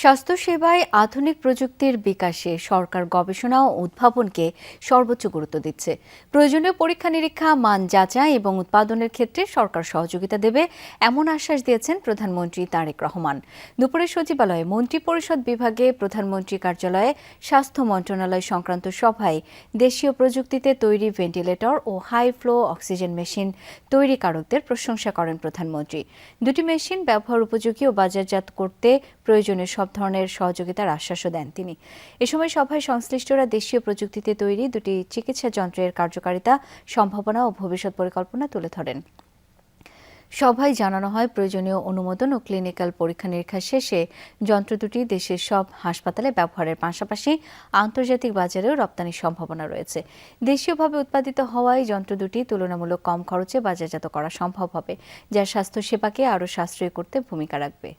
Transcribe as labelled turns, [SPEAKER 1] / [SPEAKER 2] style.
[SPEAKER 1] স্বাস্থ্যসেবায় আধুনিক প্রযুক্তির বিকাশে সরকার গবেষণা ও উদ্ভাবনকে সর্বোচ্চ গুরুত্ব দিচ্ছে। প্রয়োজনীয় পরীক্ষা নিরীক্ষা, মান যাচাই এবং উৎপাদনের ক্ষেত্রে সরকার সহযোগিতা দেবে, এমন আশ্বাস দিয়েছেন প্রধানমন্ত্রী তারেক রহমান। দুপুরে সচিবালয়ে মন্ত্রিপরিষদ বিভাগে প্রধানমন্ত্রী কার্যালয়ে স্বাস্থ্য মন্ত্রণালয় সংক্রান্ত সভায় দেশীয় প্রযুক্তিতে তৈরি ভেন্টিলেটর ও হাই ফ্লো অক্সিজেন মেশিন তৈরিকারকদের প্রশংসা করেন প্রধানমন্ত্রী। দুটি মেশিন ব্যবহার উপযোগী ও বাজারজাত করতে প্রয়োজনীয় সব ধরনের সহযোগিতার আশ্বাসও দেন তিনি। এ সময় সভায় সংশ্লিষ্টরা দেশীয় প্রযুক্তিতে তৈরি দুটি চিকিৎসা যন্ত্রের কার্যকারিতা, সম্ভাবনা ও ভবিষ্যৎ পরিকল্পনা তুলে ধরেন। সভায় জানানো হয়, প্রয়োজনীয় অনুমোদন ও ক্লিনিক্যাল পরীক্ষা নিরীক্ষা শেষে যন্ত্র দুটি দেশের সব হাসপাতালে ব্যবহারের পাশাপাশি আন্তর্জাতিক বাজারেও রপ্তানির সম্ভাবনা রয়েছে। দেশীয়ভাবে উৎপাদিত হওয়ায় যন্ত্র দুটি তুলনামূলক কম খরচে বাজারজাত করা সম্ভব হবে, যা স্বাস্থ্যসেবাকে আরও সাশ্রয়ী করতে ভূমিকা রাখবে।